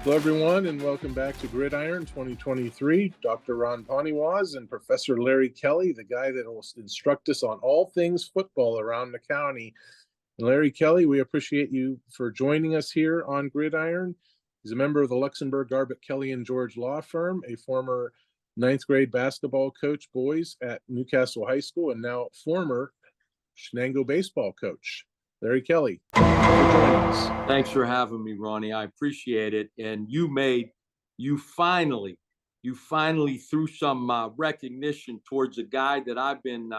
Hello, everyone, and welcome back to Gridiron 2023. Dr. Ron Poniewasz and Professor Larry Kelly, the guy that will instruct us on all things football around the county. And Larry Kelly, we appreciate you for joining us here on Gridiron. He's a member of the Luxembourg, Garbutt, Kelly & George law firm, a former ninth grade basketball coach boys at Newcastle High School, and now former Shenango baseball coach. Larry Kelly, thanks for joining us. Thanks for having me, Ronnie. I appreciate it. And you finally threw some recognition towards a guy that I've been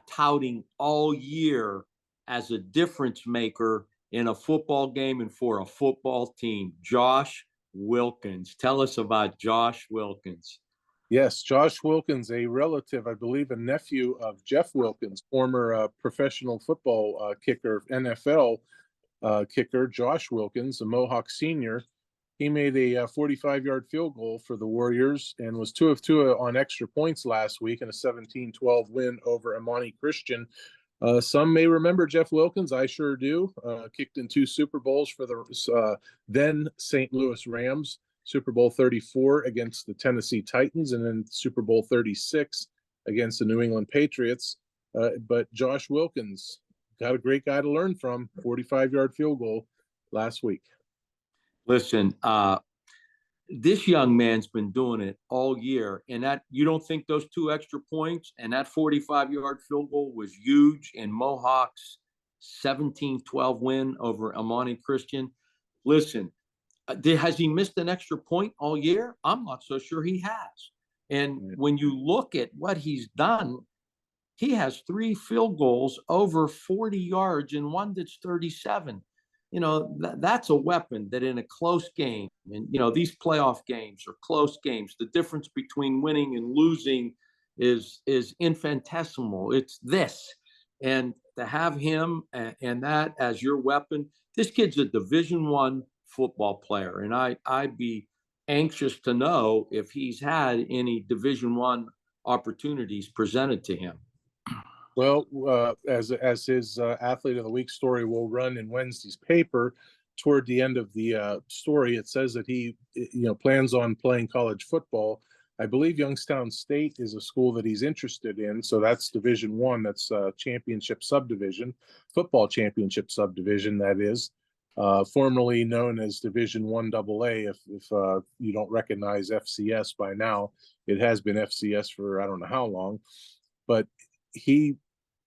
touting all year as a difference maker in a football game and for a football team, Josh Wilkins. Tell us about Josh Wilkins. Yes, Josh Wilkins, a relative, I believe a nephew of Jeff Wilkins, former professional football kicker, NFL kicker, Josh Wilkins, a Mohawk senior. He made a 45-yard field goal for the Warriors and was 2 of 2 on extra points last week in a 17-12 win over Imani Christian. Some may remember Jeff Wilkins. I sure do. Kicked in 2 Super Bowls for the then St. Louis Rams. Super Bowl 34 against the Tennessee Titans, and then Super Bowl 36 against the New England Patriots. But Josh Wilkins, got a great guy to learn from. 45-yard field goal last week. Listen, this young man's been doing it all year, and that you don't think those 2 extra points and that 45-yard field goal was huge in Mohawk's 17-12 win over Imani Christian? Listen, has he missed an extra point all year? I'm not so sure he has. And when you look at what he's done, he has 3 field goals over 40 yards and one that's 37. You know, that's a weapon that in a close game, and, you know, these playoff games are close games. The difference between winning and losing is infinitesimal. It's this. And to have him and that as your weapon, this kid's a Division I football player, and I'd be anxious to know if he's had any Division I opportunities presented to him. Well, as his Athlete of the Week story will run in Wednesday's paper, toward the end of the story, it says that he, plans on playing college football. I believe Youngstown State is a school that he's interested in, so that's Division I. That's championship subdivision, football championship subdivision. That is. Formerly known as Division I AA. If you don't recognize FCS by now, it has been FCS for I don't know how long, but he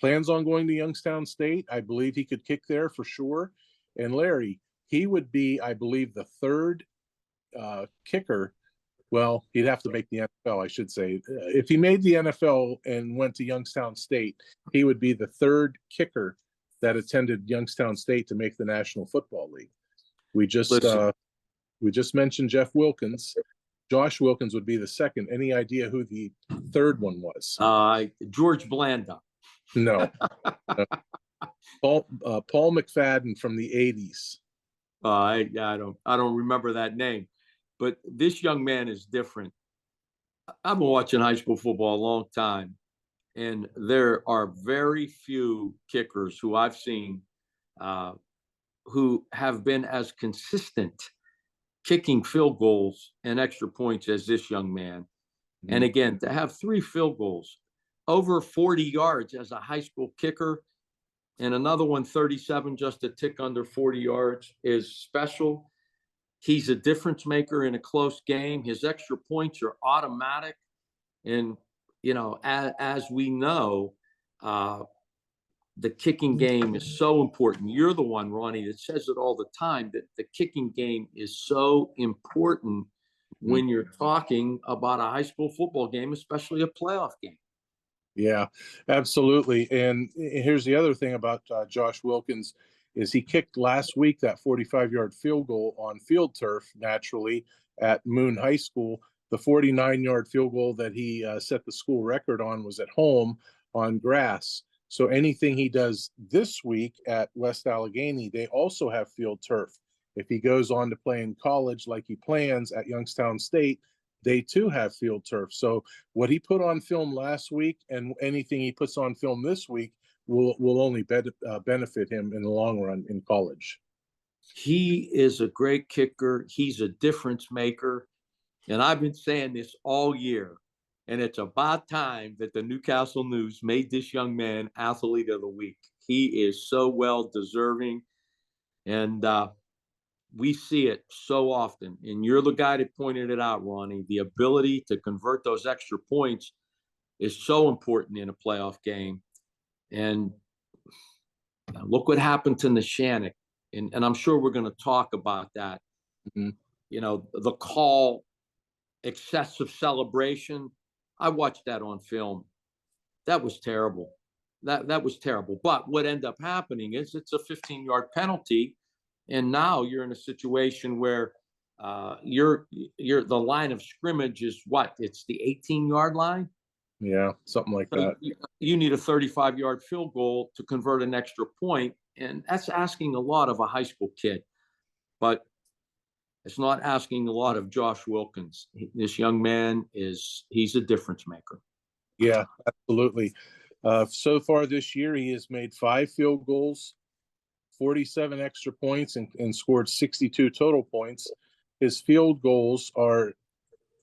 plans on going to Youngstown State. I believe he could kick there for sure. And Larry, he would be, I believe, the 3rd kicker. Well, he'd have to make the NFL, I should say. If he made the NFL and went to Youngstown State, he would be the 3rd kicker that attended Youngstown State to make the National Football League. We just mentioned Jeff Wilkins. Josh Wilkins would be the 2nd. Any idea who the 3rd one was? George Blanda. No. Paul McFadden from the 80s. I don't remember that name, but this young man is different. I've been watching high school football a long time. And there are very few kickers who I've seen who have been as consistent kicking field goals and extra points as this young man. Mm-hmm. And again, to have 3 field goals over 40 yards as a high school kicker and another one 37, just a tick under 40 yards is special. He's a difference maker in a close game. His extra points are automatic. And as we know, the kicking game is so important. You're the one, Ronnie, that says it all the time, that the kicking game is so important when you're talking about a high school football game, especially a playoff game. Yeah, absolutely. And here's the other thing about Josh Wilkins is he kicked last week that 45-yard field goal on field turf, naturally, at Moon High School. The 49-yard field goal that he set the school record on was at home on grass. So anything he does this week at West Allegheny, they also have field turf. If he goes on to play in college like he plans at Youngstown State, they too have field turf. So what he put on film last week and anything he puts on film this week will only benefit him in the long run in college. He is a great kicker. He's a difference maker. And I've been saying this all year. And it's about time that the Newcastle News made this young man Athlete of the Week. He is so well deserving. And we see it so often. And you're the guy that pointed it out, Ronnie. The ability to convert those extra points is so important in a playoff game. And look what happened to Nishanik. And I'm sure we're going to talk about that. Mm-hmm. You know, the call, excessive celebration. I watched that on film. That was terrible. That was terrible. But what ended up happening is it's a 15-yard penalty. And now you're in a situation where you're the line of scrimmage is what? It's the 18-yard line. Yeah, something like that. You need a 35-yard field goal to convert an extra point, and that's asking a lot of a high school kid. But it's not asking a lot of Josh Wilkins. This young man he's a difference maker. Yeah, absolutely. So far this year, he has made 5 field goals, 47 extra points, and scored 62 total points. His field goals are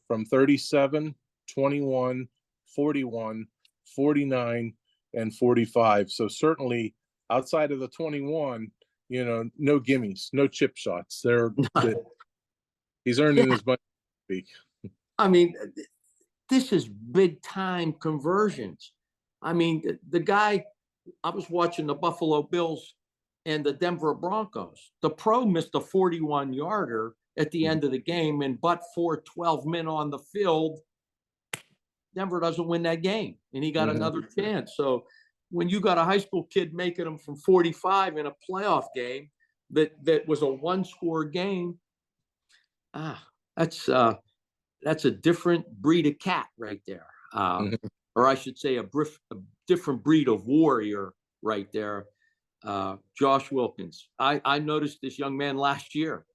from 37, 21, 41, 49, and 45. So certainly outside of the 21, no gimmies, no chip shots. He's earning his money. I mean, this is big time conversions. I mean, the guy, I was watching the Buffalo Bills and the Denver Broncos. The pro missed a 41-yarder at the end of the game, and but for 12 men on the field, Denver doesn't win that game, and he got another chance. So when you got a high school kid making them from 45 in a playoff game that was a one-score game, that's a different breed of cat right there. Or I should say a different breed of warrior right there. Josh Wilkins. I noticed this young man last year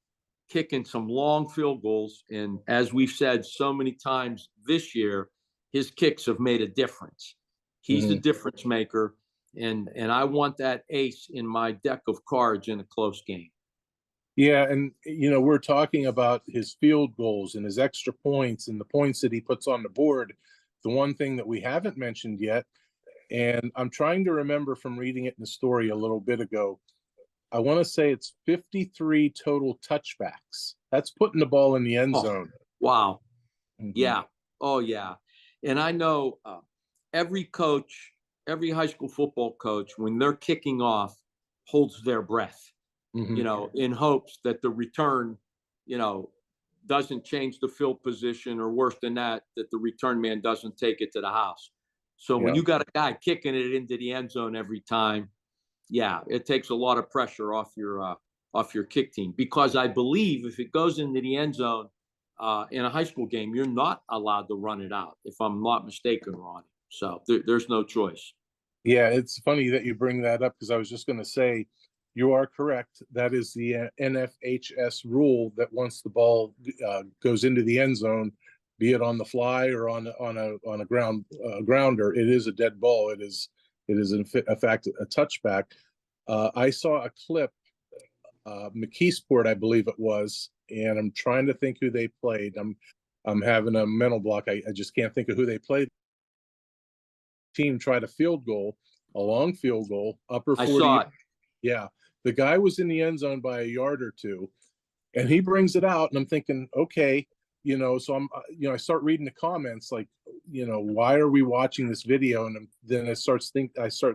kicking some long field goals. And as we've said so many times this year, his kicks have made a difference. He's a difference maker. And I want that ace in my deck of cards in a close game. Yeah, and we're talking about his field goals and his extra points and the points that he puts on the board. The one thing that we haven't mentioned yet, and I'm trying to remember from reading it in the story a little bit ago, I want to say it's 53 total touchbacks. That's putting the ball in the end zone. Wow. Yeah. Oh, yeah. And I know every coach, every high school football coach, when they're kicking off, holds their breath. In hopes that the return, doesn't change the field position, or worse than that the return man doesn't take it to the house. So when you got a guy kicking it into the end zone every time, it takes a lot of pressure off your kick team, because I believe if it goes into the end zone in a high school game, you're not allowed to run it out, if I'm not mistaken, Ronnie. So there's no choice. Yeah, it's funny that you bring that up, because I was just going to say, you are correct. That is the NFHS rule, that once the ball goes into the end zone, be it on the fly or on a grounder, it is a dead ball. It is in fact a touchback. I saw a clip, McKeesport, I believe it was, and I'm trying to think who they played. I'm having a mental block. I just can't think of who they played. Team tried a field goal, a long field goal, upper 40. I saw it. Yeah. The guy was in the end zone by a yard or two, and he brings it out, and I'm thinking, okay, so I start reading the comments, like, why are we watching this video? And then I start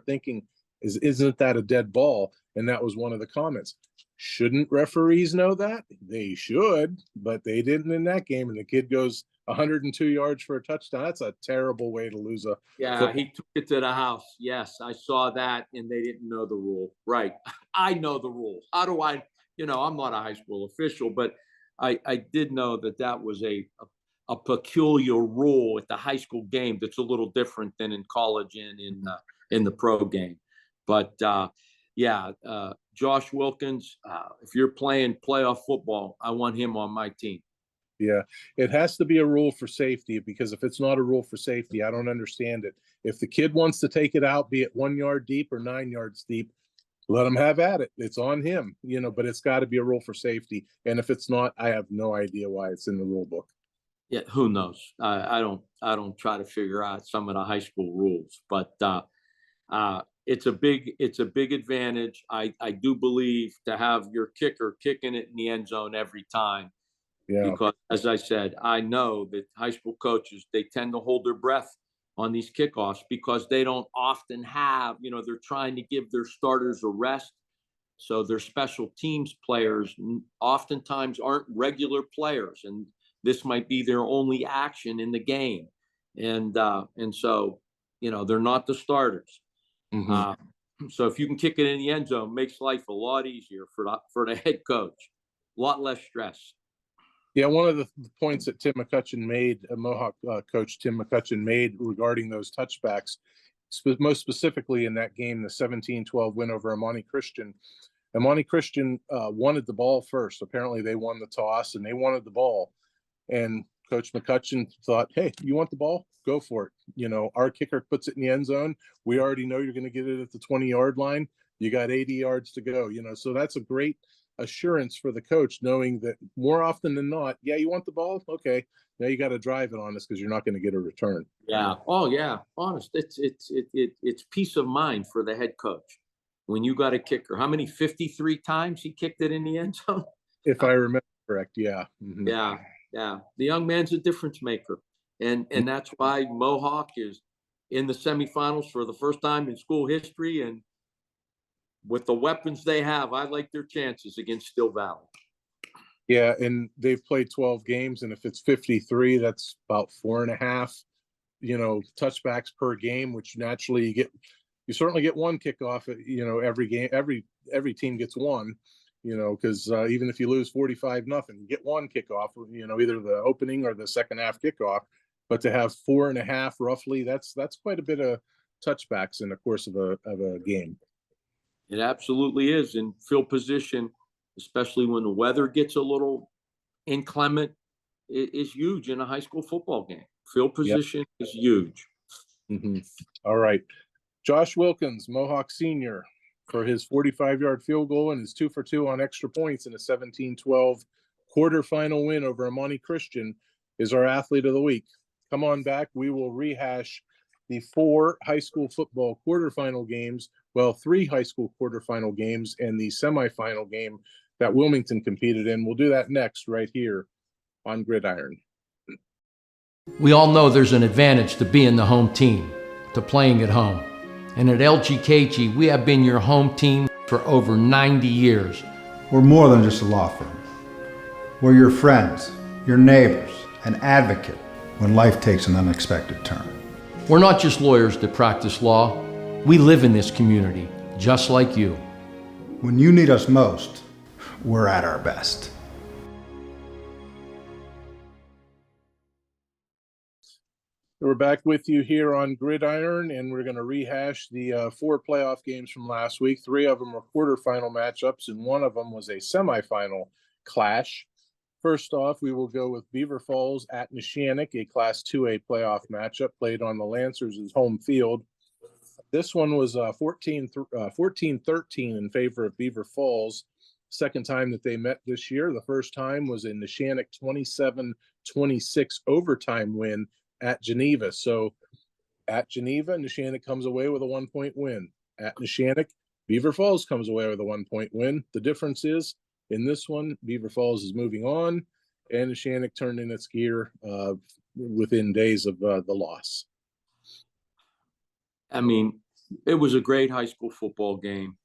thinking, isn't that a dead ball? And that was one of the comments. Shouldn't referees know that? They should, but they didn't in that game. And the kid goes 102 yards for a touchdown. That's a terrible way to lose a football. He took it to the house. Yes, I saw that, and they didn't know the rule. Right. I know the rule. How do I, I'm not a high school official, but I did know that was a peculiar rule at the high school game that's a little different than in college and in the pro game. But Josh Wilkins, if you're playing playoff football, I want him on my team. Yeah, it has to be a rule for safety, because if it's not a rule for safety, I don't understand it. If the kid wants to take it out, be it 1 yard deep or 9 yards deep, let him have at it. It's on him, but it's got to be a rule for safety. And if it's not, I have no idea why it's in the rule book. Yeah, who knows? I don't try to figure out some of the high school rules, but it's a big advantage. I do believe to have your kicker kicking it in the end zone every time. Yeah. Because as I said, I know that high school coaches, they tend to hold their breath on these kickoffs because they don't often have, they're trying to give their starters a rest. So their special teams players oftentimes aren't regular players, and this might be their only action in the game. And so, they're not the starters. Mm-hmm. So if you can kick it in the end zone, makes life a lot easier for the head coach, a lot less stress. Yeah, one of the points that Tim McCutcheon made, Mohawk coach Tim McCutcheon made regarding those touchbacks, most specifically in that game, the 17-12 win over Imani Christian. Imani Christian wanted the ball first. Apparently they won the toss and they wanted the ball. And Coach McCutcheon thought, hey, you want the ball? Go for it. Our kicker puts it in the end zone. We already know you're going to get it at the 20-yard line. You got 80 yards to go. So that's a great assurance for the coach, knowing that more often than not, yeah, you want the ball? Okay. Now you got to drive it on us because you're not going to get a return. Yeah. Oh, yeah. Honest. It's peace of mind for the head coach. When you got a kicker, how many 53 times he kicked it in the end zone? If I remember correct, yeah. Mm-hmm. Yeah. The young man's a difference maker. And that's why Mohawk is in the semifinals for the first time in school history. And with the weapons they have, I like their chances against Still Valley. Yeah, and they've played 12 games, and if it's 53, that's about 4.5, touchbacks per game, which naturally you certainly get one kickoff, every game, every team gets one, because even if you lose 45-0, you get one kickoff, either the opening or the second half kickoff. But to have 4.5 roughly, that's quite a bit of touchbacks in the course of a game. It absolutely is. And field position, especially when the weather gets a little inclement, is huge in a high school football game. Field position is huge. Mm-hmm. All right. Josh Wilkins, Mohawk senior, for his 45-yard field goal and his 2 for 2 on extra points in a 17-12 quarterfinal win over Imani Christian, is our athlete of the week. Come on back. We will rehash the 4 high school football quarterfinal games, 3 high school quarterfinal games, and the semifinal game that Wilmington competed in. We'll do that next right here on Gridiron. We all know there's an advantage to being the home team, to playing at home. And at LGKG, we have been your home team for over 90 years. We're more than just a law firm. We're your friends, your neighbors, an advocate when life takes an unexpected turn. We're not just lawyers that practice law. We live in this community, just like you. When you need us most, we're at our best. We're back with you here on Gridiron, and we're going to rehash the 4 playoff games from last week. 3 of them were quarterfinal matchups, and 1 of them was a semifinal clash. First off, we will go with Beaver Falls at Neshannock, a Class 2A playoff matchup played on the Lancers' home field. This one was 14-13 in favor of Beaver Falls. Second time that they met this year. The first time was a Neshannock 27-26 overtime win at Geneva. So at Geneva, Neshannock comes away with a 1-point win. At Neshannock, Beaver Falls comes away with a 1-point win. The difference is, in this one, Beaver Falls is moving on, and Neshannock turned in its gear within days of the loss. I mean, it was a great high school football game.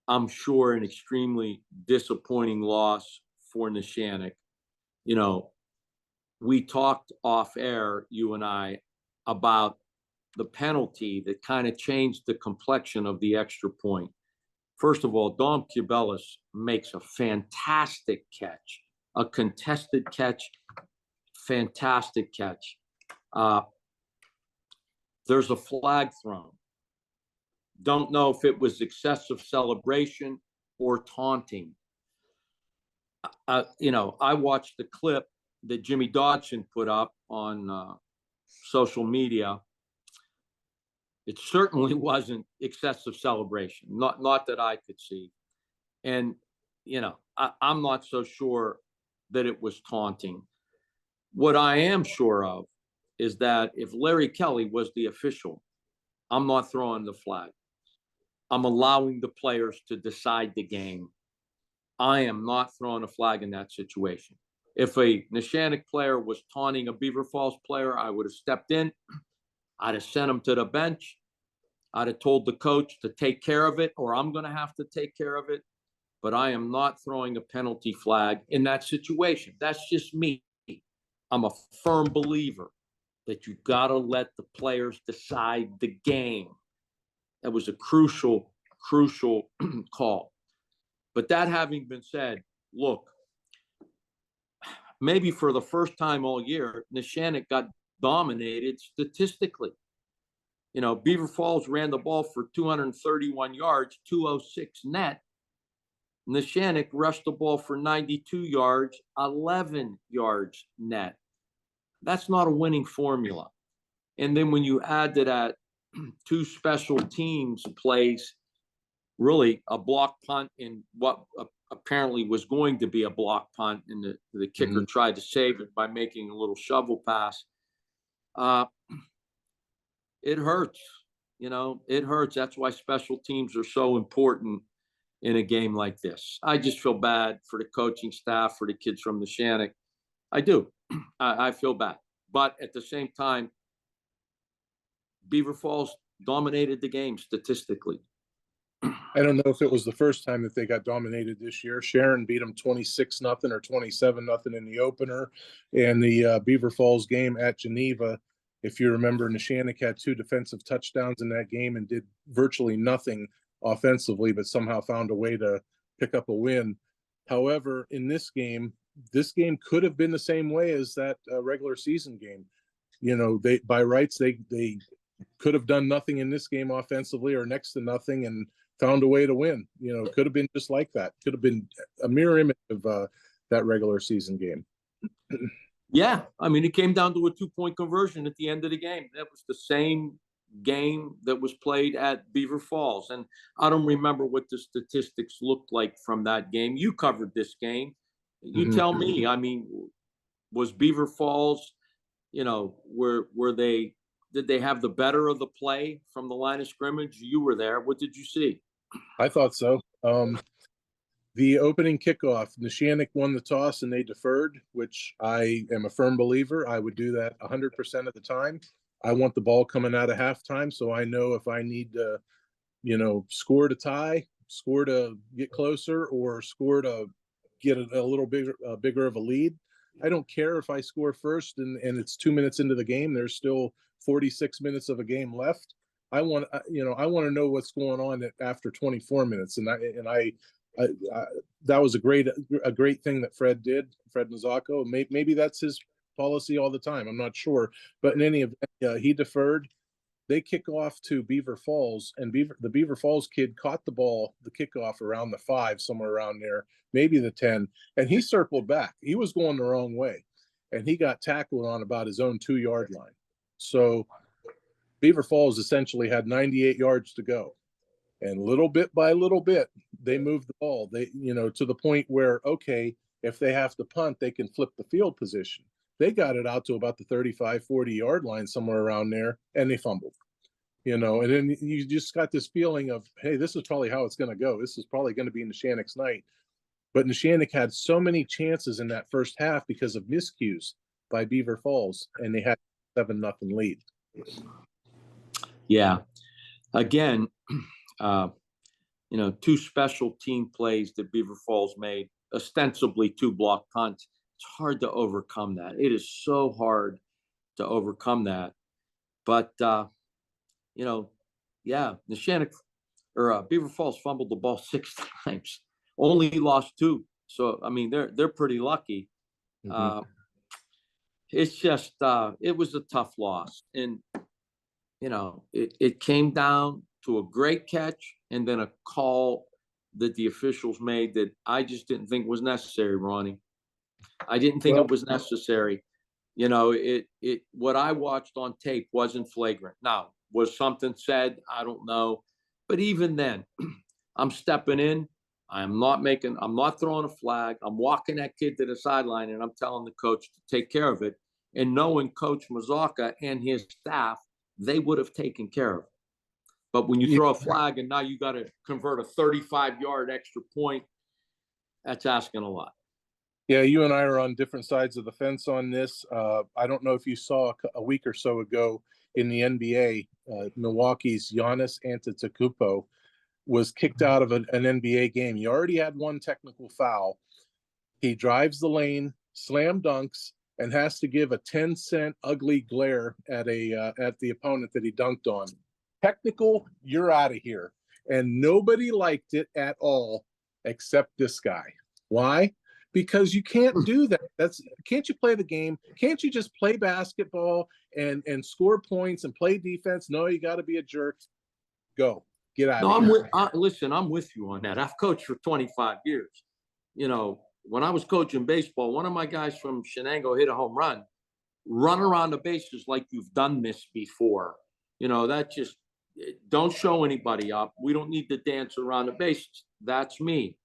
I'm sure an extremely disappointing loss for Neshannock. We talked off air, you and I, about the penalty that kind of changed the complexion of the extra point. First of all, Dom Cubelis makes a fantastic catch, a contested catch, fantastic catch. There's a flag thrown. Don't know if it was excessive celebration or taunting. I watched the clip that Jimmy Dodson put up on social media. It certainly wasn't excessive celebration, not that I could see. And, I'm not so sure that it was taunting. What I am sure of is that if Larry Kelly was the official, I'm not throwing the flag. I'm allowing the players to decide the game. I am not throwing a flag in that situation. If a Neshannock player was taunting a Beaver Falls player, I would have stepped in. I'd have sent him to the bench. I'd have told the coach to take care of it, or I'm going to have to take care of it. But I am not throwing a penalty flag in that situation. That's just me. I'm a firm believer that you got to let the players decide the game. That was a crucial call. But that having been said, look, maybe for the first time all year, Neshannock got dominated statistically. Beaver Falls ran the ball for 231 yards, 206 net. Neshannock rushed the ball for 92 yards, 11 yards net. That's not a winning formula. And then when you add to that two special teams plays, really a block punt in what apparently was going to be a block punt, and the kicker tried to save it by making a little shovel pass. It hurts. It hurts. That's why special teams are so important in a game like this. I just feel bad for the coaching staff, for the kids from Neshannock. I do. I feel bad. But at the same time, Beaver Falls dominated the game statistically. I don't know if it was the first time that they got dominated this year. Sharon beat them 26-0 or 27-0 in the opener. And the Beaver Falls game at Geneva, if you remember, Neshannock had 2 defensive touchdowns in that game and did virtually nothing offensively, but somehow found a way to pick up a win. However, in this game could have been the same way as that regular season game. They by rights, they could have done nothing in this game offensively, or next to nothing, and found a way to win. It could have been just like that. Could have been a mirror image of that regular season game. Yeah. It came down to a 2-point conversion at the end of the game. That was the same game that was played at Beaver Falls. And I don't remember what the statistics looked like from that game. You covered this game. You tell me. Was Beaver Falls, did they have the better of the play from the line of scrimmage? You were there. What did you see? I thought so. The opening kickoff, Neshannock won the toss and they deferred, which I am a firm believer. I would do that 100% of the time. I want the ball coming out of halftime, so I know if I need to, score to tie, score to get closer, or score to get a little bigger of a lead. I don't care if I score first and it's 2 minutes into the game. There's still 46 minutes of a game left. I want to know what's going on after 24 minutes. And I that was a great thing that Fred did, Fred Mazzocco. Maybe that's his policy all the time. I'm not sure. But in any event, he deferred. They kick off to Beaver Falls, and the Beaver Falls kid caught the ball, the kickoff around the 5, somewhere around there, maybe the 10, and he circled back. He was going the wrong way, and he got tackled on about his own 2-yard line. So Beaver Falls essentially had 98 yards to go, and little bit by little bit, they moved the ball. They, to the point where, okay, if they have to punt, they can flip the field position. They got it out to about the 35, 40-yard line, somewhere around there, and they fumbled. And then you just got this feeling of, hey, this is probably how it's going to go. This is probably going to be Neshannock's night. But Neshannock had so many chances in that first half because of miscues by Beaver Falls, and they had 7-0 lead. Yeah. Again, 2 special team plays that Beaver Falls made, ostensibly 2 block punts. It's hard to overcome that. It is so hard to overcome that. But, Neshannock or Beaver Falls fumbled the ball 6 times, only lost 2. So, they're pretty lucky. It's just, it was a tough loss. And, it came down to a great catch and then a call that the officials made that I just didn't think was necessary, Ronnie. I didn't think it was necessary. What I watched on tape wasn't flagrant. Now, Was something said? I don't know. But even then, I'm stepping in. I'm not throwing a flag. I'm walking that kid to the sideline, and I'm telling the coach to take care of it. And knowing Coach Mazaka and his staff, they would have taken care of it. But when you throw a flag and now you got to convert a 35-yard extra point, that's asking a lot. Yeah, you and I are on different sides of the fence on this. I don't know if you saw a week or so ago in the NBA, Milwaukee's Giannis Antetokounmpo was kicked out of an NBA game. He already had one technical foul. He drives the lane, slam dunks, and has to give a 10-cent ugly glare at the opponent that he dunked on. Technical, you're out of here. And nobody liked it at all except this guy. Why? Because you can't do that. Can't you play the game? Can't you just play basketball and score points and play defense? No, you got to be a jerk. Go. Get out of here. Listen, I'm with you on that. I've coached for 25 years. You know, when I was coaching baseball, one of my guys from Shenango hit a home run. Run around the bases like you've done this before. You know, that just don't show anybody up. We don't need to dance around the bases. That's me.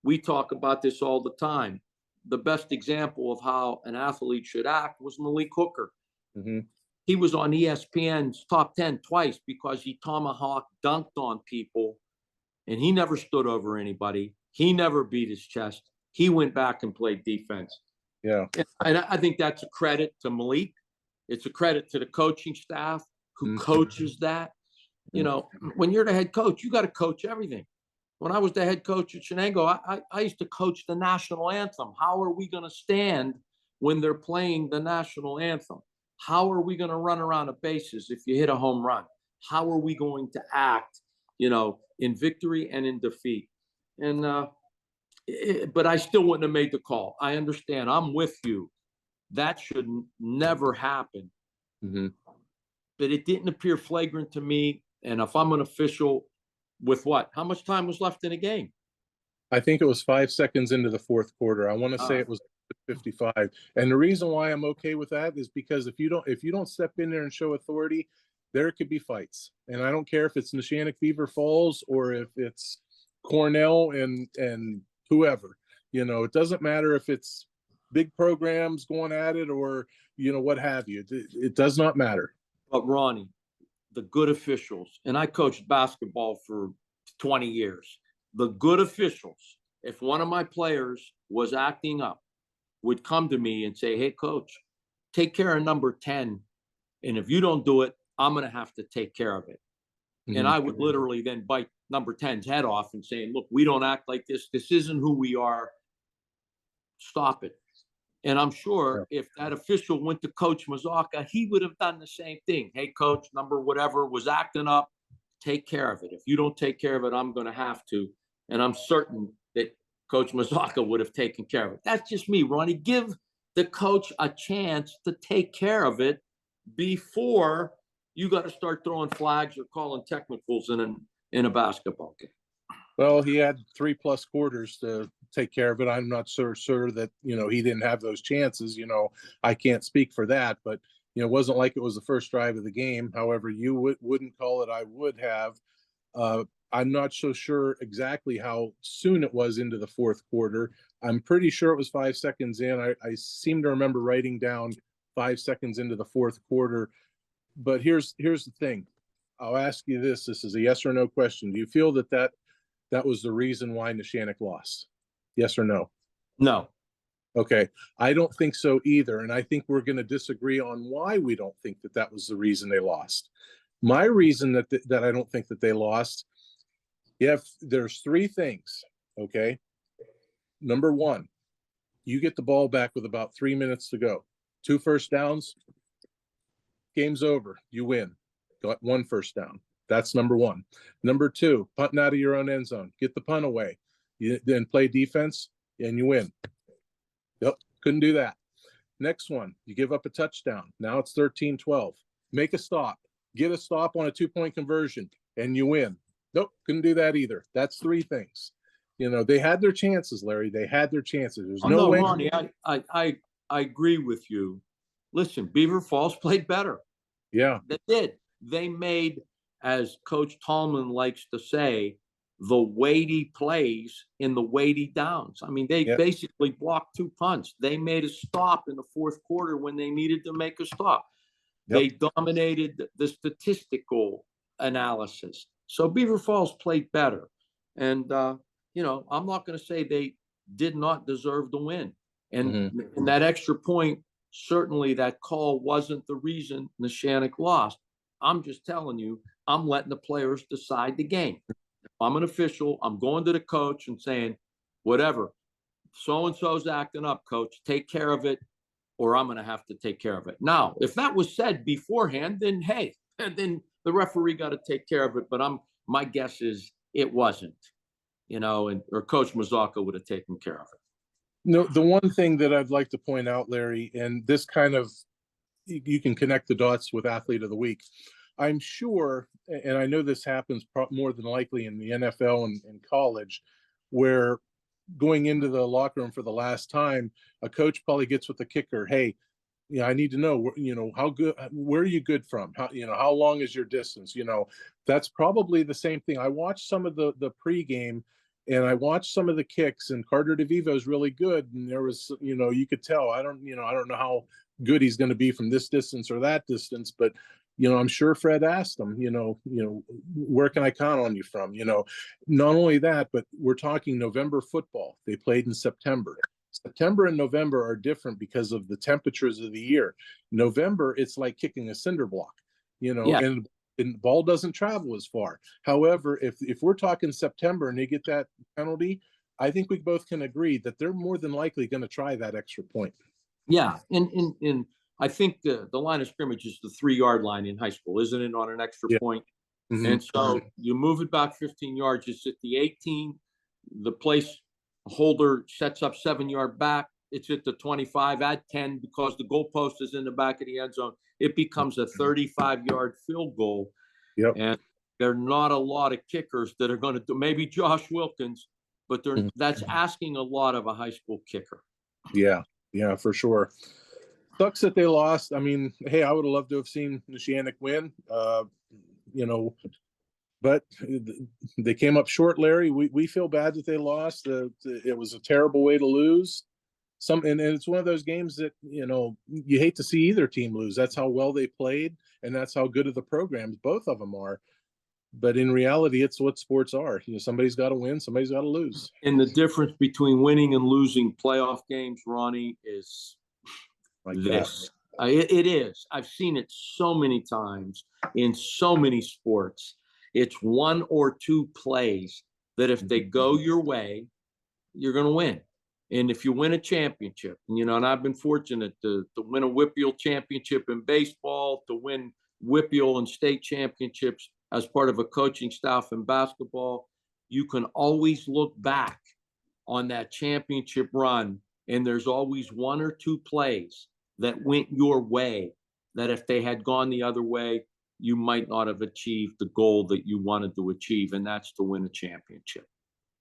We talk about this all the time. The best example of how an athlete should act was Malik Hooker. Mm-hmm. He was on ESPN's top 10 twice because he tomahawk dunked on people, and he never stood over anybody. He never beat his chest. He went back and played defense. Yeah. And I think that's a credit to Malik. It's a credit to the coaching staff who coaches that. You know, when you're the head coach, you got to coach everything. When I was the head coach at Shenango, I used to coach the national anthem. How are we going to stand when they're playing the national anthem? How are we going to run around the bases if you hit a home run? How are we going to act, you know, in victory and in defeat? And, but I still wouldn't have made the call. I understand. I'm with you. That should never happen. Mm-hmm. But it didn't appear flagrant to me. And if I'm an official, with what? How much time was left in the game? I think it was 5 seconds into the fourth quarter. I want to say it was 55. And the reason why I'm okay with that is because if you don't step in there and show authority, there could be fights. And I don't care if it's Neshannock Beaver Falls or if it's Cornell and whoever. You know, it doesn't matter if it's big programs going at it or, you know, what have you. It does not matter. But Ronnie, the good officials, and I coached basketball for 20 years, the good officials, if one of my players was acting up, would come to me and say, hey, coach, take care of number 10. And if you don't do it, I'm going to have to take care of it. Mm-hmm. And I would literally then bite number 10's head off and say, look, we don't act like this. This isn't who we are. Stop it. And I'm sure if that official went to Coach Mazaka, he would have done the same thing. Hey, coach, number whatever was acting up, take care of it. If you don't take care of it, I'm going to have to. And I'm certain that Coach Mazaka would have taken care of it. That's just me, Ronnie. Give the coach a chance to take care of it before you got to start throwing flags or calling technicals in a basketball game. Well, he had 3+ quarters to take care of it. I'm not sure that, you know, he didn't have those chances. You know, I can't speak for that, but, you know, it wasn't like it was the first drive of the game. However, you wouldn't call it. I would have. I'm not so sure exactly how soon it was into the fourth quarter. I'm pretty sure it was 5 seconds in. I seem to remember writing down 5 seconds into the fourth quarter. But here's the thing. I'll ask you this. This is a yes or no question. Do you feel that was the reason why Neshannock lost? Yes or no? No. Okay. I don't think so either. And I think we're going to disagree on why we don't think that was the reason they lost. My reason that I don't think that they lost, there's 3 things. Okay. Number 1, you get the ball back with about 3 minutes to go. 2 first downs, game's over. You win. Got 1 first down. That's number 1. Number 2, punting out of your own end zone. Get the punt away. You then play defense and you win. Yep, couldn't do that. Next one, you give up a touchdown. Now it's 13-12. Make a stop. Get a stop on a 2-point conversion and you win. Nope, couldn't do that either. That's 3 things. You know, they had their chances, Larry. They had their chances. There's no way. Ronnie, I agree with you. Listen, Beaver Falls played better. Yeah. They did. they made, as Coach Tallman likes to say, the weighty plays in the weighty downs. I mean, they basically blocked 2 punts. They made a stop in the fourth quarter when they needed to make a stop. They dominated the statistical analysis. So Beaver Falls played better. And, you know, I'm not going to say they did not deserve the win. And in that extra point, certainly that call wasn't the reason Neshannock lost. I'm just telling you, I'm letting the players decide the game. If I'm an official, I'm going to the coach and saying, whatever, so-and-so's acting up, coach, take care of it, or I'm going to have to take care of it. Now, if that was said beforehand, then hey, then the referee got to take care of it. But my guess is it wasn't, you know, or Coach Mazzocca would have taken care of it. No, the one thing that I'd like to point out, Larry, and this kind of, you can connect the dots with Athlete of the Week. I'm sure, and I know this happens more than likely in the NFL and college, where going into the locker room for the last time, a coach probably gets with the kicker, hey, you know, I need to know, you know, how good, where are you good from? How, you know, how long is your distance? You know, that's probably the same thing. I watched some of the pregame, and I watched some of the kicks, and Carter DeVivo is really good. And there was, you know, you could tell, I don't know how good he's going to be from this distance or that distance, but you know, I'm sure Fred asked him, you know, where can I count on you from? You know, not only that, but we're talking November football. They played in September. September and November are different because of the temperatures of the year. November, it's like kicking a cinder block, you know, and the ball doesn't travel as far. However, if we're talking September and they get that penalty, I think we both can agree that they're more than likely going to try that extra point. Yeah, and I think the line of scrimmage is the 3-yard line in high school, isn't it, on an extra point? And so you move it back 15 yards, it's at the 18, the place holder sets up 7-yard back, it's at the 25, add 10 because the goalpost is in the back of the end zone. It becomes a 35-yard field goal. And there are not a lot of kickers that are going to do, maybe Josh Wilkins, but that's asking a lot of a high school kicker. Yeah, for sure. Sucks that they lost. I mean, hey, I would have loved to have seen Neshannock win, you know, but they came up short, Larry. We feel bad that they lost. It was a terrible way to lose. And it's one of those games that, you know, you hate to see either team lose. That's how well they played, and that's how good of the programs both of them are. But in reality, it's what sports are. You know, somebody's got to win, somebody's got to lose. And the difference between winning and losing playoff games, Ronnie, is like this. It is. I've seen it so many times in so many sports. It's 1 or 2 plays that if they go your way, you're going to win. And if you win a championship, you know, and I've been fortunate to win a WPIAL championship in baseball, to win WPIAL and state championships as part of a coaching staff in basketball, you can always look back on that championship run, and there's always 1 or 2 plays that went your way, that if they had gone the other way, you might not have achieved the goal that you wanted to achieve, and that's to win a championship.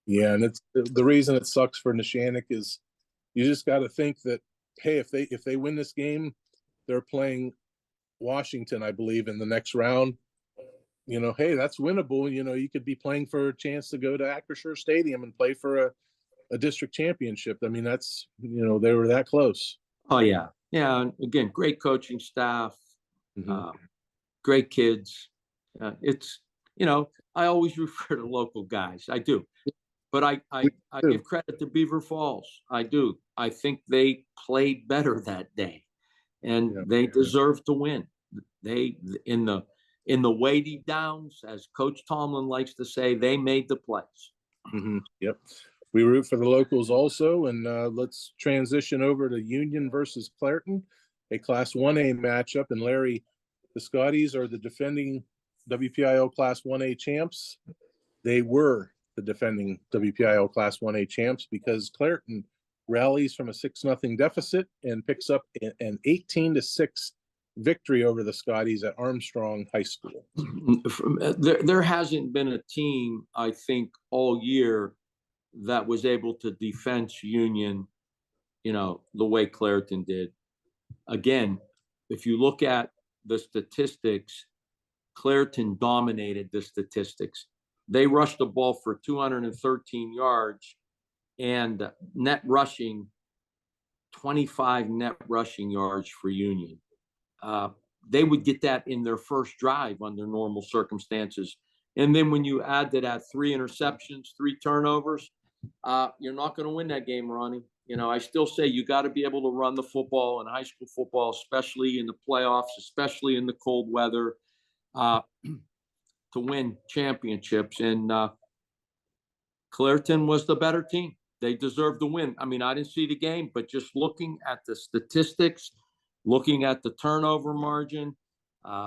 Yeah, and it's the reason it sucks for Neshannock is you just got to think that, hey, if they win this game, they're playing Washington, I believe, in the next round. You know, hey, that's winnable. You know, you could be playing for a chance to go to Acrisure Stadium and play for a district championship. I mean, that's, you know, they were that close. Oh, yeah. Yeah. And again, great coaching staff, great kids. It's, you know, I always refer to local guys. I do. But I give credit to Beaver Falls. I do. I think they played better that day, and they deserve to win. They, in the weighty downs, as Coach Tomlin likes to say, they made the plays. Yep. We root for the locals also, and let's transition over to Union versus Clairton, a Class 1A matchup. And Larry, the Scotties are the defending WPIAL Class 1A champs. They were the defending WPIAL Class 1A champs because Clairton rallies from a 6-0 deficit and picks up an 18-6 victory over the Scotties at Armstrong High School. There hasn't been a team, I think, all year that was able to defend Union, you know, the way Clairton did. Again, if you look at the statistics, Clairton dominated the statistics. They rushed the ball for 213 yards and net rushing, 25 net rushing yards for Union. They would get that in their first drive under normal circumstances. And then when you add to that 3 interceptions, 3 turnovers, you're not going to win that game, Ronnie. You know, I still say you got to be able to run the football in high school football, especially in the playoffs, especially in the cold weather, to win championships. And Clairton was the better team. They deserved to win. I mean, I didn't see the game, but just looking at the statistics, looking at the turnover margin,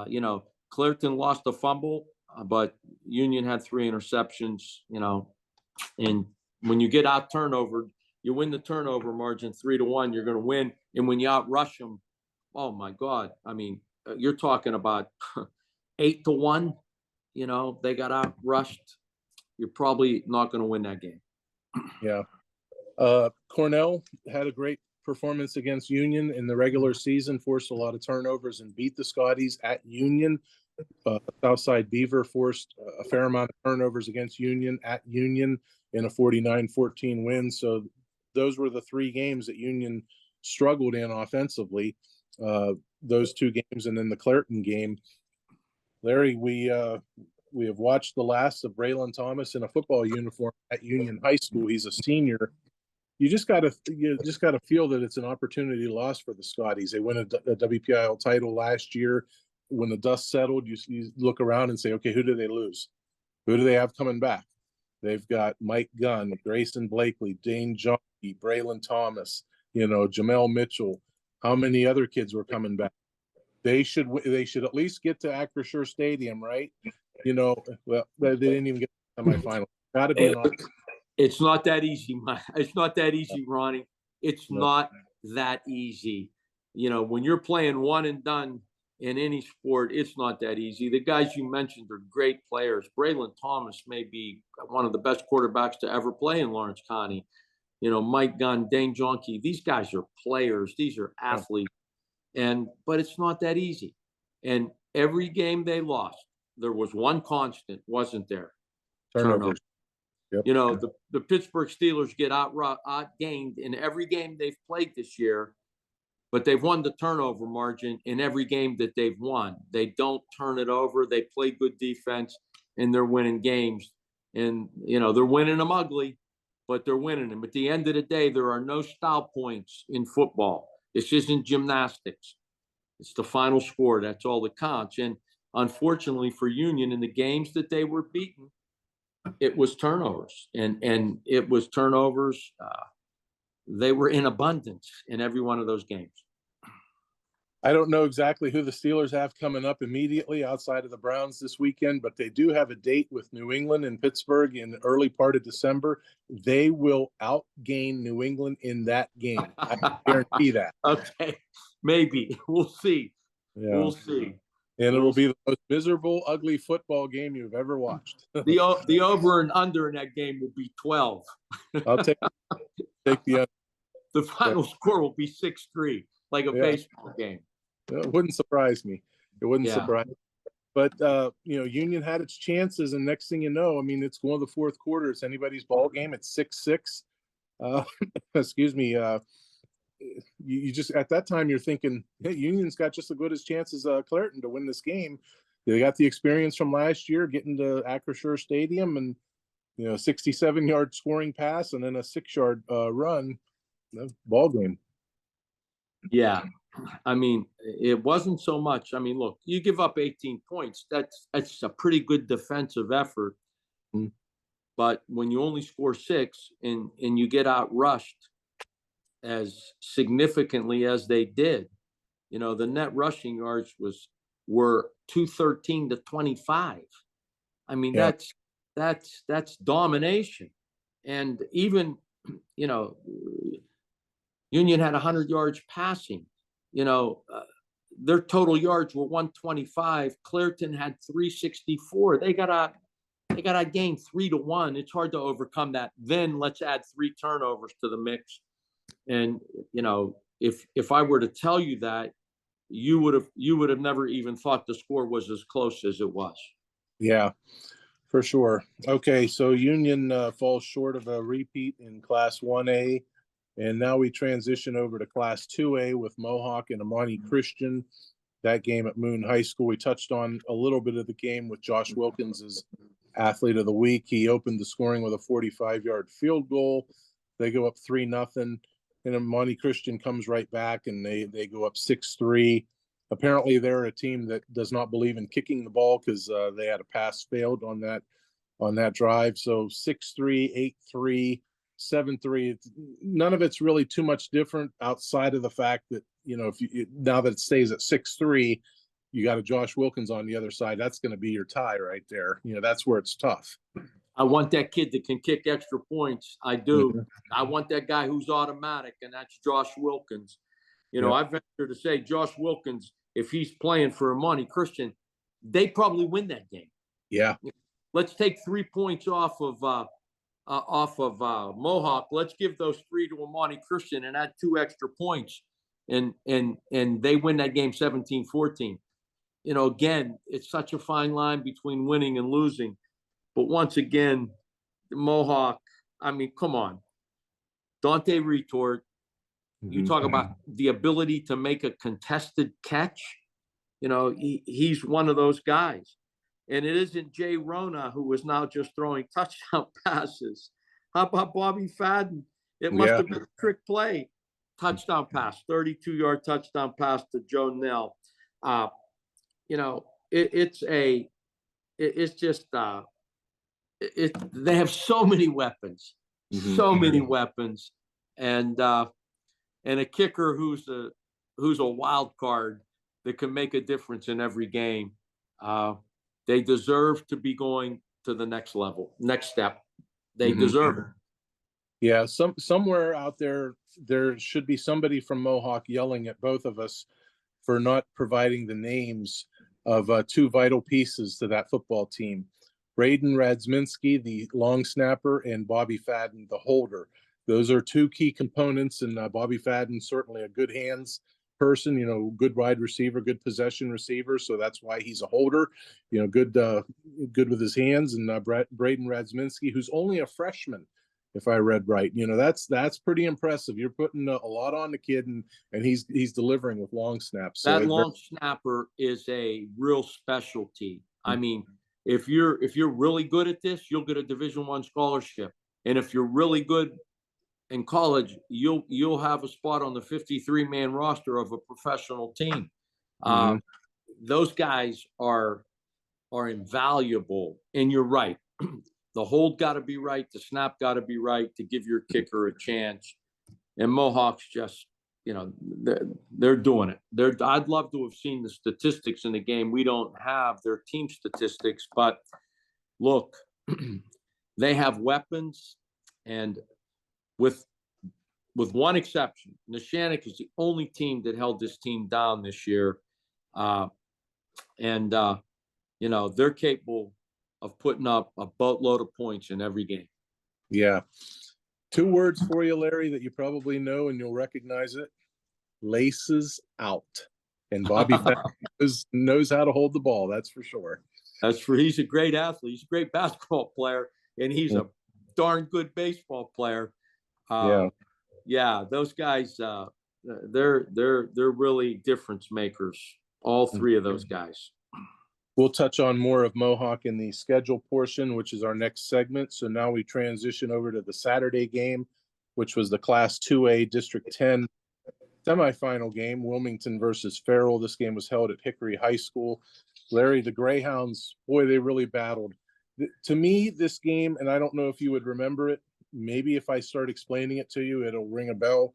you know, Clairton lost a fumble, but Union had 3 interceptions, you know, and when you get out turnover, you win the turnover margin 3-1, you're going to win. And when you outrush them, oh my God, I mean, you're talking about 8-1, you know, they got outrushed. You're probably not going to win that game. Yeah. Cornell had a great performance against Union in the regular season, forced a lot of turnovers and beat the Scotties at Union. Southside Beaver forced a fair amount of turnovers against Union at Union in a 49-14 win. So those were the 3 games that Union struggled in offensively, those 2 games and then the Clairton game. Larry, we have watched the last of Braylon Thomas in a football uniform at Union High School. He's a senior. You just got to feel that it's an opportunity lost for the Scotties. They won a WPIAL title last year. When the dust settled, you look around and say, okay, who do they lose? Who do they have coming back? They've got Mike Gunn, Grayson Blakely, Dane Johnke, Braylon Thomas, you know, Jamel Mitchell. How many other kids were coming back? They should at least get to Acrisure Stadium, right? You know, well, they didn't even get to the semifinal. Got to be an opportunity. It's not that easy, It's not that easy, Ronnie. It's not that easy. You know, when you're playing one and done in any sport, it's not that easy. The guys you mentioned are great players. Braylon Thomas may be one of the best quarterbacks to ever play in Lawrence County. You know, Mike Gunn, Dane Johnke, these guys are players. These are athletes. But it's not that easy. And every game they lost, there was one constant, wasn't there? Turnovers. Yep. You know, the Pittsburgh Steelers get outgained in every game they've played this year, but they've won the turnover margin in every game that they've won. They don't turn it over. They play good defense, and they're winning games. And, you know, they're winning them ugly, but they're winning them. At the end of the day, there are no style points in football. This isn't gymnastics. It's the final score. That's all that counts. And unfortunately for Union, in the games that they were beaten, it was turnovers, and it was turnovers. They were in abundance in every one of those games. I don't know exactly who the Steelers have coming up immediately outside of the Browns this weekend, but they do have a date with New England and Pittsburgh in the early part of December. They will outgain New England in that game. I guarantee that. Okay, maybe. We'll see. Yeah. We'll see. And it will be the most miserable, ugly football game you've ever watched. The over and under in that game will be 12. I'll take the under. The final score will be 6-3, like a baseball game. It wouldn't surprise me. It wouldn't surprise me. But, you know, Union had its chances, and next thing you know, I mean, it's going to the fourth quarter. It's anybody's ball game. It's 6-6. Excuse me. You just, at that time, you're thinking, hey, Union's got just as good as chances Clairton to win this game. They got the experience from last year, getting to Acrisure Stadium, and, you know, 67-yard scoring pass and then a 6-yard run. Ball game. Yeah. I mean, it wasn't so much. I mean, look, you give up 18 points. That's a pretty good defensive effort. Mm-hmm. But when you only score 6 and you get out rushed as significantly as they did, you know, the net rushing yards were 213 to 25. I mean, that's domination. And even, you know, Union had 100 yards passing. You know, their total yards were 125. Clairton had 364. They got to gain 3-1. It's hard to overcome that. Then let's add 3 turnovers to the mix. And, you know, if I were to tell you that, you would have never even thought the score was as close as it was. Yeah, for sure. Okay, so Union falls short of a repeat in Class 1A, and now we transition over to Class 2A with Mohawk and Imani Christian. That game at Moon High School. We touched on a little bit of the game with Josh Wilkins as athlete of the week. He opened the scoring with a 45-yard field goal. They go up 3-0, and Imani Christian comes right back, and they go up 6-3. Apparently, they're a team that does not believe in kicking the ball because they had a pass failed on that drive. So 6-3, 8-3, 7-3. None of it's really too much different outside of the fact that, now that it stays at 6-3, you got a Josh Wilkins on the other side. That's going to be your tie right there. That's where it's tough. I want that kid that can kick extra points. I do. Mm-hmm. I want that guy who's automatic, and that's Josh Wilkins. I venture to say Josh Wilkins, if he's playing for Imani Christian, they probably win that game. Yeah. Let's take 3 points off of Mohawk. Let's give those 3 to Imani Christian and add 2 extra points, and they win that game 17-14. Again, it's such a fine line between winning and losing. But once again, the Mohawk, I mean, come on. Dante Retort, you talk about the ability to make a contested catch. He's one of those guys. And it isn't Jay Rona who is now just throwing touchdown passes. How about Bobby Fadden? It must have been a trick play. Touchdown pass, 32-yard touchdown pass to Joe Nell. They have so many weapons, and a kicker who's a wild card that can make a difference in every game. They deserve to be going to the next step. They deserve it. Yeah, somewhere out there should be somebody from Mohawk yelling at both of us for not providing the names of 2 vital pieces to that football team. Braden Radzminski, the long snapper, and Bobby Fadden, the holder. Those are 2 key components, and Bobby Fadden, certainly a good hands person, good wide receiver, good possession receiver, so that's why he's a holder, good with his hands. And Braden Radzminski, who's only a freshman, if I read right, that's pretty impressive. You're putting a lot on the kid, and he's delivering with long snaps. So that long snapper is a real specialty. I mean, if you're really good at this, you'll get a Division I scholarship, and if you're really good in college, you'll have a spot on the 53-man roster of a professional team. Those guys are invaluable, and you're right. The hold got to be right, the snap got to be right to give your kicker a chance. And Mohawks just, they're doing it. I'd love to have seen the statistics in the game. We don't have their team statistics, but look, they have weapons, and with one exception, Neshannock is the only team that held this team down this year. They're capable of putting up a boatload of points in every game. Yeah. 2 words for you, Larry, that you probably know and you'll recognize it. Laces out. And Bobby knows how to hold the ball. That's for sure. He's a great athlete. He's a great basketball player, and he's a darn good baseball player. Yeah, those guys, they're really difference makers. All 3 of those guys. We'll touch on more of Mohawk in the schedule portion, which is our next segment. So now we transition over to the Saturday game, which was the Class 2A District 10 semifinal game, Wilmington versus Farrell. This game was held at Hickory High School. Larry, the Greyhounds, boy, they really battled. To me, this game, and I don't know if you would remember it, maybe if I start explaining it to you, it'll ring a bell.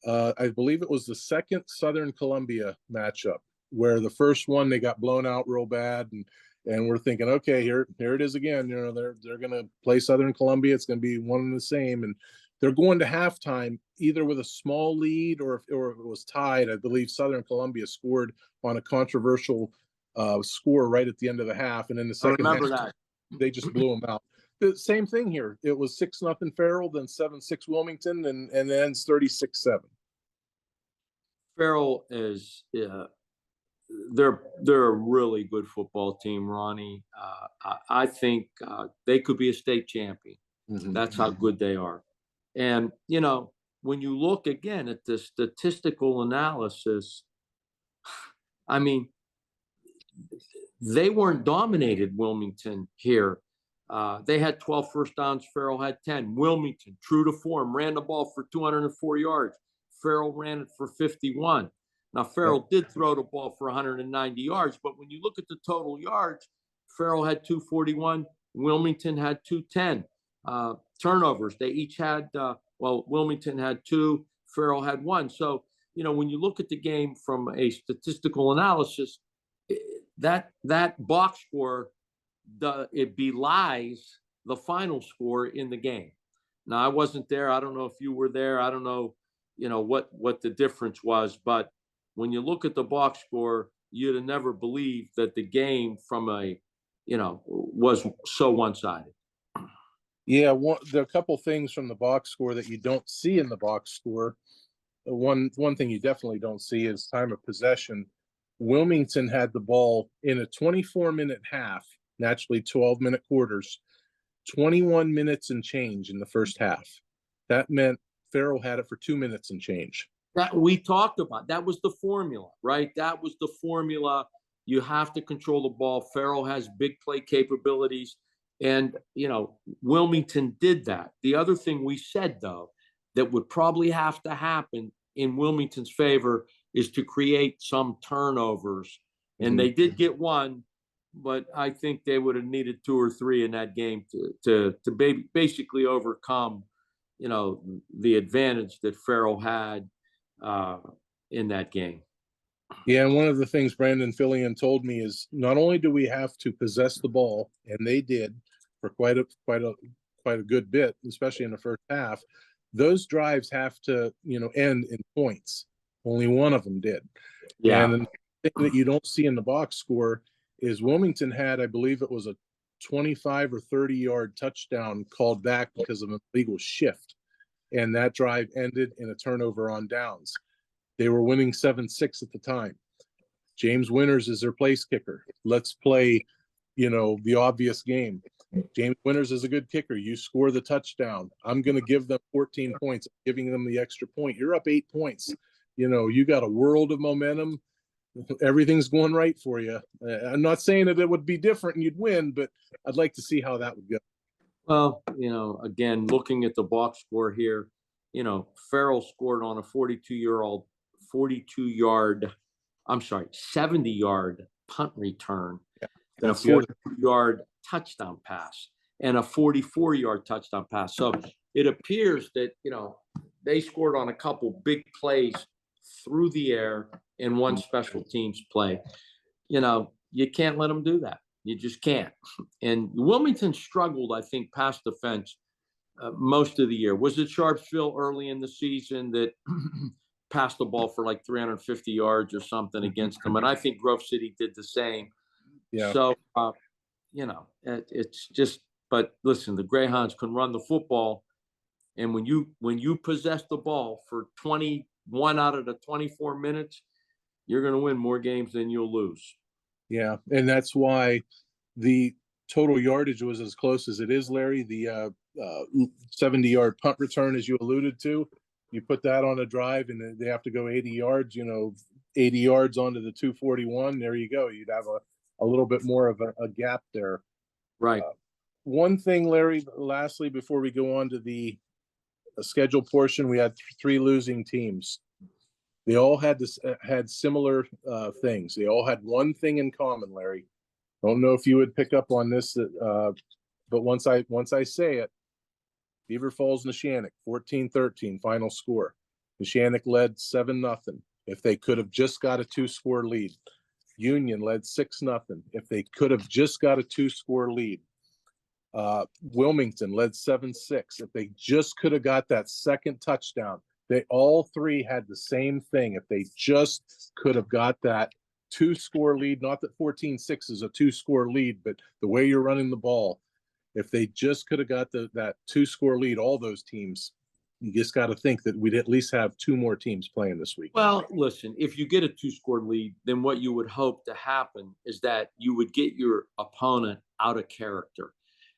I believe it was the second Southern Columbia matchup, where the first one they got blown out real bad, and we're thinking, okay, here it is again. They're going to play Southern Columbia. It's going to be one and the same, and they're going to halftime either with a small lead or if it was tied. I believe Southern Columbia scored on a controversial score right at the end of the half, and in the second half, they just blew them out. The same thing here. It was 6-0 Farrell, then 7-6 Wilmington, and then ends 36-7. Farrell is they're a really good football team, Ronnie. I think they could be a state champion. Mhm. That's how good they are. And you know, when you look again at the statistical analysis, I mean, they weren't dominated, Wilmington here. They had 12 first downs. Farrell had 10. Wilmington, true to form, ran the ball for 204 yards. Farrell ran it for 51. Now, Farrell did throw the ball for 190 yards, but when you look at the total yards, Farrell had 241. Wilmington had 210. Turnovers, they each had, Wilmington had 2. Farrell had 1. So, you know, when you look at the game from a statistical analysis, that box score, it belies the final score in the game. Now, I wasn't there. I don't know if you were there. I don't know, you know, what the difference was. But when you look at the box score, you'd have never believed that the game from was so one-sided. Yeah, there are a couple things from the box score that you don't see in the box score. One thing you definitely don't see is time of possession. Wilmington had the ball in a 24-minute half, naturally 12-minute quarters, 21 minutes and change in the first half. That meant Farrell had it for 2 minutes and change. That we talked about. That was the formula, right? That was the formula. You have to control the ball. Farrell has big play capabilities. And, you know, Wilmington did that. The other thing we said, though, that would probably have to happen in Wilmington's favor is to create some turnovers. And they did get one, but I think they would have needed 2 or 3 in that game to basically overcome, you know, the advantage that Farrell had in that game. Yeah, and one of the things Brandon Fillion told me is not only do we have to possess the ball, and they did for quite a good bit, especially in the first half, those drives have to, you know, end in points. Only one of them did. Yeah. And the thing that you don't see in the box score is Wilmington had, I believe it was a 25 or 30-yard touchdown called back because of an illegal shift. And that drive ended in a turnover on downs. They were winning 7-6 at the time. James Winters is their place kicker. Let's play, you know, the obvious game. James Winters is a good kicker. You score the touchdown. I'm going to give them 14 points, giving them the extra point. You're up 8 points. You know, you got a world of momentum. Everything's going right for you. I'm not saying that it would be different and you'd win, but I'd like to see how that would go. Well, you know, again, looking at the box score here, you know, Farrell scored on a 70-yard punt return, and a 40-yard touchdown pass, and a 44-yard touchdown pass. So it appears that, you know, they scored on a couple big plays through the air and one special teams play. You know, you can't let them do that. You just can't. And Wilmington struggled, I think, pass defense most of the year. Was it Sharpsville early in the season that passed the ball for like 350 yards or something against them? And I think Grove City did the same. Yeah. So, you know, it's just, but listen, the Greyhounds can run the football. And when you possess the ball for 21 out of the 24 minutes, you're going to win more games than you'll lose. Yeah, and that's why the total yardage was as close as it is, Larry. The 70-yard punt return, as you alluded to, you put that on a drive and they have to go 80 yards, you know, 80 yards onto the 241. There you go. You'd have a little bit more of a gap there. Right. One thing, Larry, lastly, before we go on to the schedule portion, we had 3 losing teams. They all had similar things. They all had one thing in common, Larry. Don't know if you would pick up on this, but once I say it, Beaver Falls Neshannock 14-13 final score. Neshannock led 7-0. If they could have just got a 2-score lead. Union led 6-0. If they could have just got a 2-score lead. Wilmington led 7-6. If they just could have got that second touchdown. They all 3 had the same thing. If they just could have got that 2-score lead, not that 14-6 is a 2-score lead, but the way you're running the ball, if they just could have got that 2-score lead, all those teams you just got to think that we'd at least have two more teams playing this week. Well, listen, if you get a 2-score lead, then what you would hope to happen is that you would get your opponent out of character.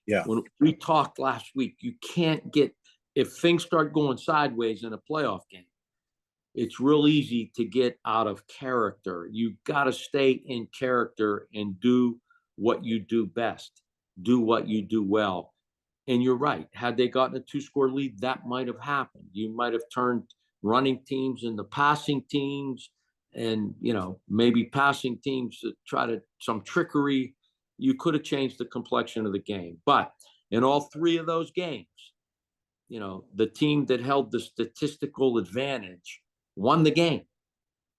Yeah. When we talked last week, you can't get, if things start going sideways in a playoff game, it's real easy to get out of character. You got to stay in character and do what you do best, do what you do well. And you're right. Had they gotten a 2-score lead, that might have happened. You might have turned running teams into passing teams, and, maybe passing teams to try to some trickery. You could have changed the complexion of the game. But in all three of those games, the team that held the statistical advantage won the game.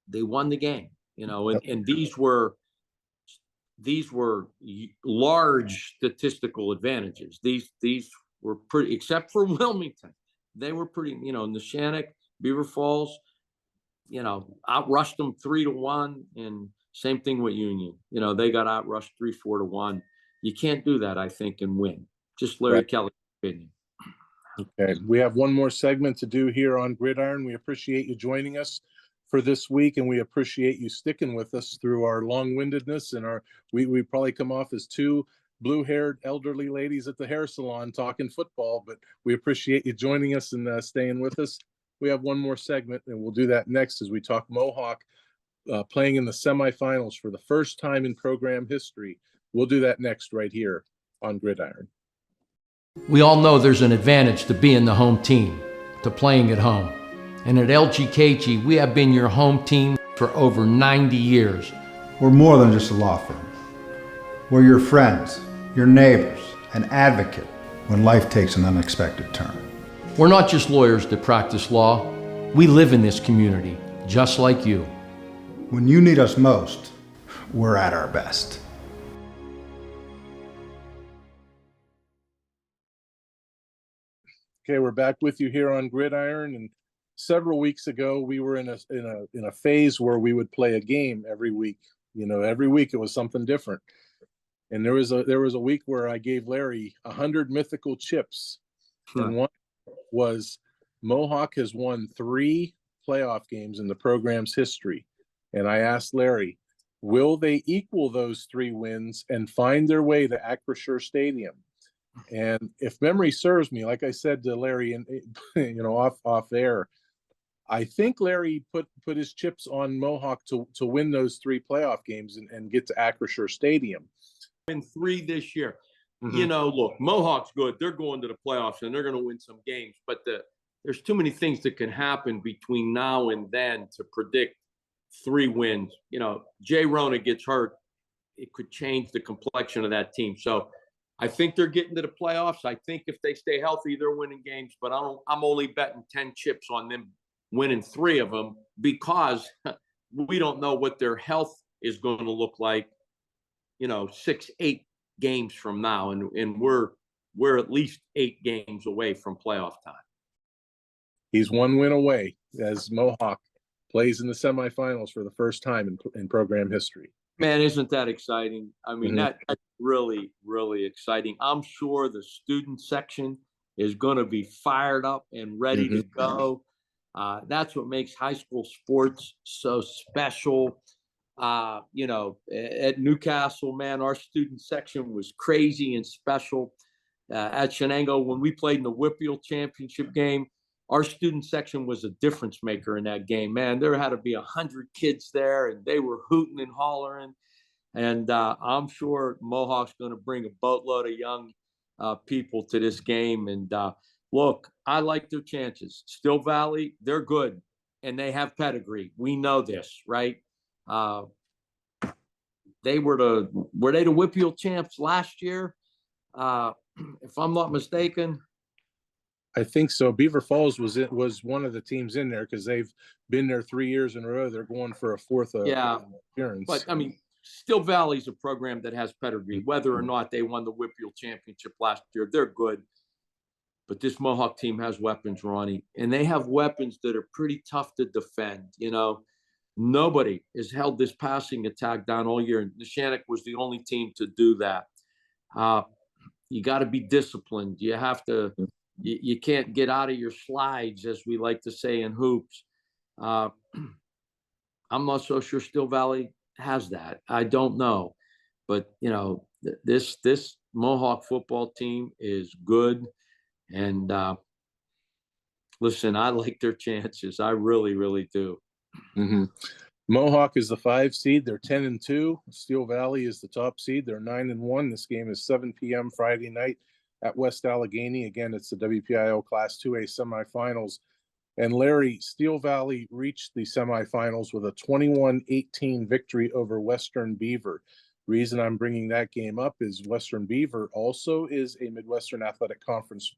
They won the game, and these were large statistical advantages. These were pretty, except for Wilmington. They were pretty, Neshannock, Beaver Falls, outrushed them 3-1, and same thing with Union. They got outrushed 3-4-1. You can't do that, I think, and win. Just Larry Kelly's opinion. Okay, we have one more segment to do here on Gridiron. We appreciate you joining us for this week, and we appreciate you sticking with us through our long-windedness and we probably come off as two blue-haired elderly ladies at the hair salon talking football, but we appreciate you joining us and staying with us. We have one more segment, and we'll do that next as we talk Mohawk playing in the semifinals for the first time in program history. We'll do that next right here on Gridiron. We all know there's an advantage to being the home team, to playing at home. And at LGKG, we have been your home team for over 90 years. We're more than just a law firm. We're your friends, your neighbors, an advocate when life takes an unexpected turn. We're not just lawyers that practice law. We live in this community, just like you. When you need us most, we're at our best. Okay, we're back with you here on Gridiron, and several weeks ago we were in a phase where we would play a game every week. Every week it was something different. And there was a week where I gave Larry 100 mythical chips, and one was Mohawk has won 3 playoff games in the program's history. And I asked Larry, will they equal those 3 wins and find their way to Acrisure Stadium? And if memory serves me, like I said to Larry, and off air, I think Larry put his chips on Mohawk to win those 3 playoff games and get to Acrisure Stadium. Win 3 this year. Mm-hmm. Look, Mohawk's good. They're going to the playoffs and they're going to win some games. But there's too many things that can happen between now and then to predict 3 wins. Jay Rona gets hurt, it could change the complexion of that team. So I think they're getting to the playoffs. I think if they stay healthy, they're winning games. But I'm only betting 10 chips on them winning 3 of them because we don't know what their health is going to look like, 6-8 games from now. And we're at least 8 games away from playoff time. He's 1 win away as Mohawk plays in the semifinals for the first time in program history. Man, isn't that exciting? I mean, that's really, really exciting. I'm sure the student section is going to be fired up and ready to go. That's what makes high school sports so special. At Newcastle, man, our student section was crazy and special. At Shenango, when we played in the WPIAL championship game, our student section was a difference maker in that game. Man, there had to be 100 kids there, and they were hooting and hollering. And I'm sure Mohawk's going to bring a boatload of young people to this game. And look, I like their chances. Still Valley, they're good, and they have pedigree. We know this, right? They were the WPIAL champs last year, if I'm not mistaken. I think so. Beaver Falls was one of the teams in there because they've been there 3 years in a row. They're going for a 4th appearance. But I mean, Still Valley's a program that has pedigree. Whether or not they won the WPIAL championship last year, they're good. But this Mohawk team has weapons, Ronnie, and they have weapons that are pretty tough to defend. Nobody has held this passing attack down all year. And Neshannock was the only team to do that. You got to be disciplined. You have to you can't get out of your slides, as we like to say in hoops. I'm not so sure Steel Valley has that. I don't know, but this Mohawk football team is good, and listen, I like their chances. I really, really do. Mm-hmm. Mohawk is the 5 seed. They're 10-2. Steel Valley is the top seed. They're 9-1. This game is 7 p.m. Friday night at West Allegheny. Again, it's the WPIAL Class 2A semifinals. And Larry, Steel Valley reached the semifinals with a 21-18 victory over Western Beaver. Reason I'm bringing that game up is Western Beaver also is a Midwestern Athletic Conference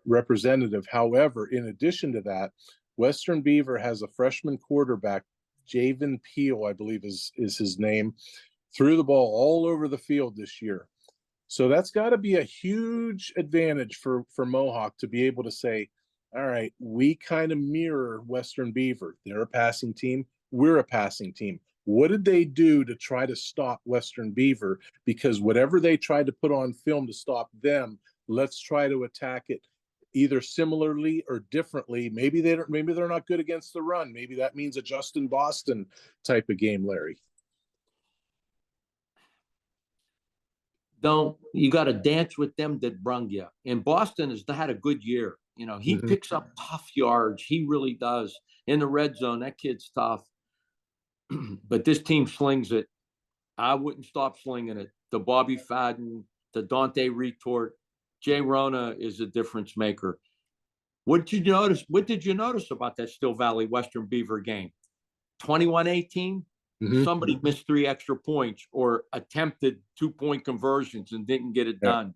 representative. However, in addition to that, Western Beaver has a freshman quarterback, Javen Peel, I believe is his name, threw the ball all over the field this year. So that's got to be a huge advantage for Mohawk to be able to say, all right, we kind of mirror Western Beaver. They're a passing team. We're a passing team. What did they do to try to stop Western Beaver? Because whatever they tried to put on film to stop them, let's try to attack it either similarly or differently. Maybe they're not good against the run. Maybe that means a Justin Boston type of game, Larry. You got to dance with them that brung you. And Boston has had a good year. He picks up tough yards. He really does. In the red zone, that kid's tough. But this team slings it. I wouldn't stop slinging it. The Bobby Fadden, the Dante Retort, Jay Rona is a difference maker. What did you notice about that Steel Valley Western Beaver game? 21-18. Somebody missed 3 extra points or attempted 2-point conversions and didn't get it done.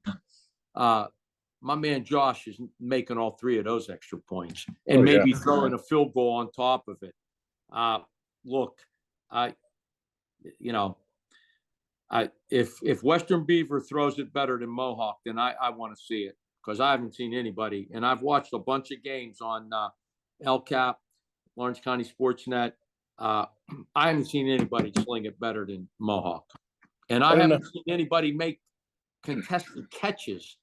My man Josh is making all 3 of those extra points and maybe throwing a field goal on top of it. Look, if Western Beaver throws it better than Mohawk, then I want to see it, because I haven't seen anybody. And I've watched a bunch of games on LCAP, Lawrence County Sportsnet. I haven't seen anybody sling it better than Mohawk. And I haven't seen anybody make contested catches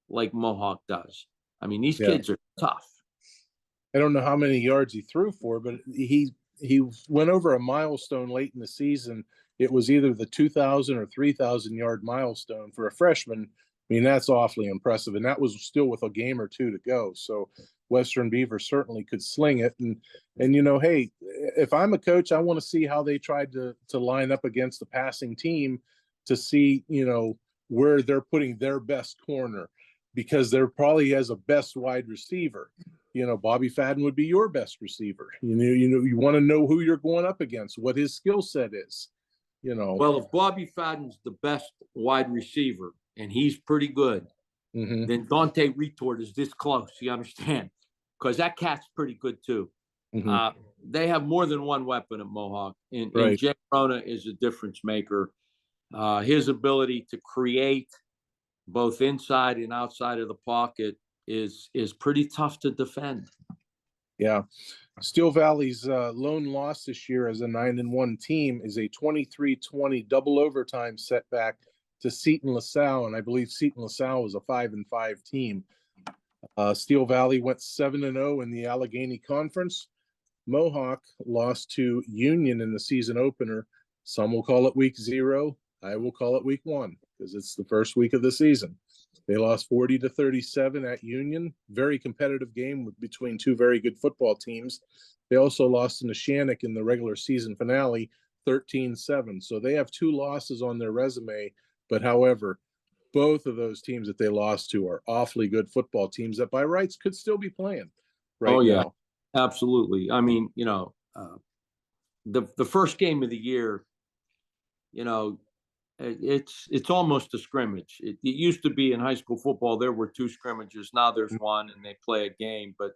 like Mohawk does. I mean, these kids are tough. I don't know how many yards he threw for, but he went over a milestone late in the season. It was either the 2,000 or 3,000 yard milestone for a freshman. I mean, that's awfully impressive. And that was still with a game or 2 to go. So Western Beaver certainly could sling it. And hey, if I'm a coach, I want to see how they tried to line up against the passing team to see, where they're putting their best corner, because there probably has a best wide receiver. Bobby Fadden would be your best receiver. You want to know who you're going up against, what his skill set is. Well, if Bobby Fadden's the best wide receiver and he's pretty good, then Dante Retort is this close. You understand? Because that cat's pretty good too. They have more than one weapon at Mohawk, and Jay Rona is a difference maker. His ability to create both inside and outside of the pocket is pretty tough to defend. Yeah. Steel Valley's lone loss this year as a 9-1 team is a 23-20 double overtime setback to Seton LaSalle, and I believe Seton LaSalle was a 5-5 team. Steel Valley went 7-0 in the Allegheny Conference. Mohawk lost to Union in the season opener. Some will call it week 0. I will call it week 1 because it's the first week of the season. They lost 40-37 at Union. Very competitive game between 2 very good football teams. They also lost to Neshannock in the regular season finale, 13-7. So they have 2 losses on their resume. But however, both of those teams that they lost to are awfully good football teams that by rights could still be playing right now. Absolutely. I mean, the first game of the year, it's almost a scrimmage. It used to be in high school football, there were 2 scrimmages. Now there's 1 and they play a game. But,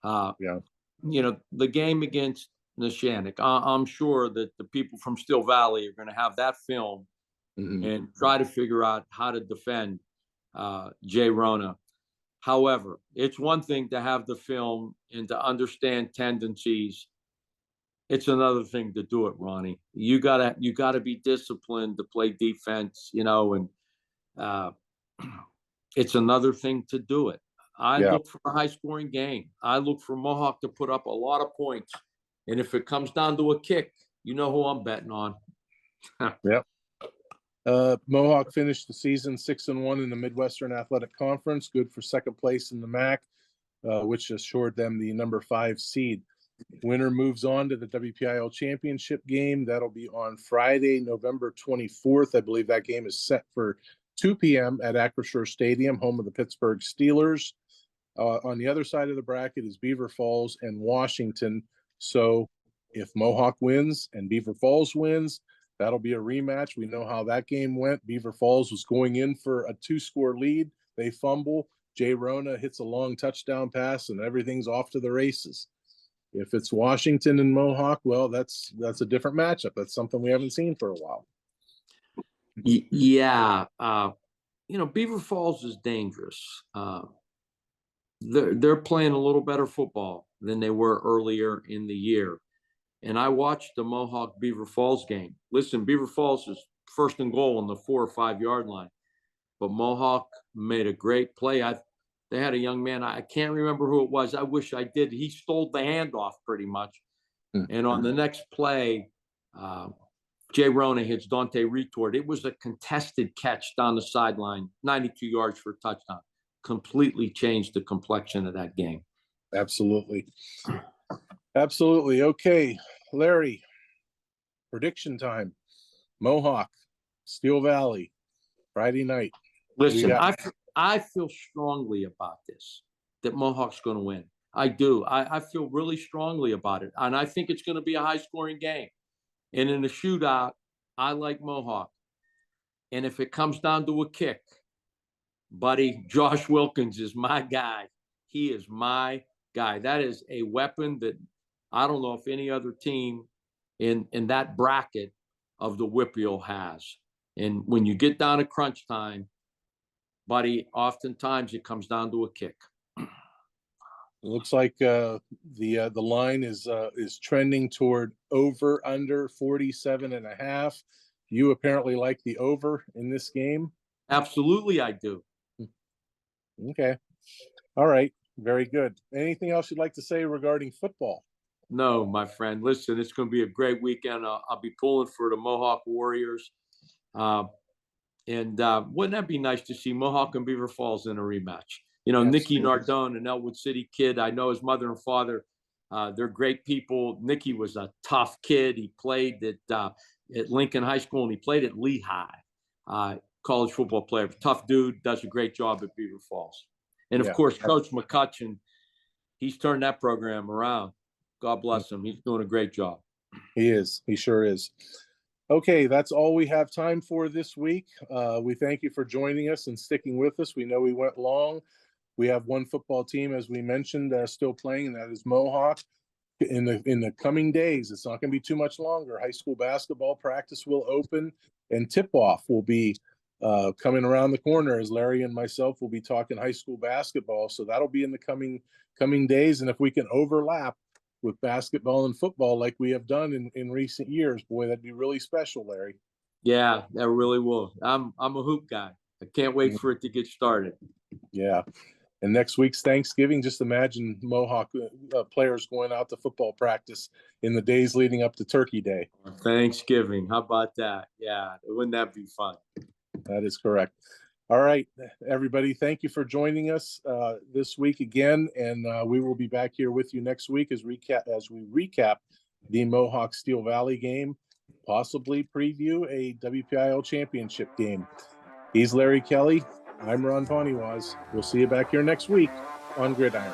the game against Neshannock, I'm sure that the people from Steel Valley are going to have that film and try to figure out how to defend Jay Rona. However, it's one thing to have the film and to understand tendencies. It's another thing to do it, Ronnie. You gotta be disciplined to play defense, and it's another thing to do it. I Yeah. look for a high-scoring game. I look for Mohawk to put up a lot of points. And if it comes down to a kick, you know who I'm betting on. Yep. Mohawk finished the season 6-1 in the Midwestern Athletic Conference, good for second place in the MAC, which assured them the number 5 seed. Winner moves on to the WPIAL Championship game. That'll be on Friday, November 24th. I believe that game is set for 2 p.m. at Acrisure Stadium, home of the Pittsburgh Steelers. On the other side of the bracket is Beaver Falls and Washington. So if Mohawk wins and Beaver Falls wins, that'll be a rematch. We know how that game went. Beaver Falls was going in for a 2-score lead. They fumble. Jay Rona hits a long touchdown pass, and everything's off to the races. If it's Washington and Mohawk, well, that's a different matchup. That's something we haven't seen for a while. Yeah. Beaver Falls is dangerous. They're playing a little better football than they were earlier in the year. And I watched the Mohawk Beaver Falls game. Listen, Beaver Falls is first and goal on the 4 or 5 yard line, but Mohawk made a great play. They had a young man, I can't remember who it was. I wish I did. He stole the handoff pretty much. And on the next play, Jay Rona hits Dante Retord. It was a contested catch down the sideline, 92 yards for a touchdown. Completely changed the complexion of that game. Absolutely. Absolutely. Okay, Larry, prediction time. Mohawk, Steel Valley, Friday night. Listen, I feel strongly about this, that Mohawk's going to win. I do. I feel really strongly about it. And I think it's going to be a high-scoring game. And in a shootout, I like Mohawk. And if it comes down to a kick, buddy, Josh Wilkins is my guy. He is my guy. That is a weapon that I don't know if any other team in that bracket of the WPIAL has. And when you get down to crunch time, buddy, oftentimes it comes down to a kick. It looks like the line is trending toward over under 47.5. You apparently like the over in this game. Absolutely, I do. Okay. All right. Very good. Anything else you'd like to say regarding football? No, my friend. Listen, it's going to be a great weekend. I'll be pulling for the Mohawk Warriors. And wouldn't that be nice to see Mohawk and Beaver Falls in a rematch? Nicky Nardone, an Elwood City kid. I know his mother and father. They're great people. Nicky was a tough kid. He played at Lincoln High School, and he played at Lehigh. College football player. Tough dude. Does a great job at Beaver Falls. And, of course, Coach McCutcheon, he's turned that program around. God bless him. He's doing a great job. He is. He sure is. Okay, that's all we have time for this week. We thank you for joining us and sticking with us. We know we went long. We have one football team, as we mentioned, still playing, and that is Mohawk. In the coming days, it's not going to be too much longer. High school basketball practice will open, and tip-off will be coming around the corner, as Larry and myself will be talking high school basketball. So that'll be in the coming days. And if we can overlap with basketball and football like we have done in recent years, boy, that'd be really special, Larry. Yeah, that really will. I'm a hoop guy. I can't wait for it to get started. Yeah. And next week's Thanksgiving, just imagine Mohawk players going out to football practice in the days leading up to Turkey Day. Thanksgiving. How about that? Yeah. Wouldn't that be fun? That is correct. All right, everybody, thank you for joining us this week again, and we will be back here with you next week as we recap the Mohawk Steel Valley game, possibly preview a WPIAL championship game. He's Larry Kelly. I'm Ron Poniewasz. We'll see you back here next week on Gridiron.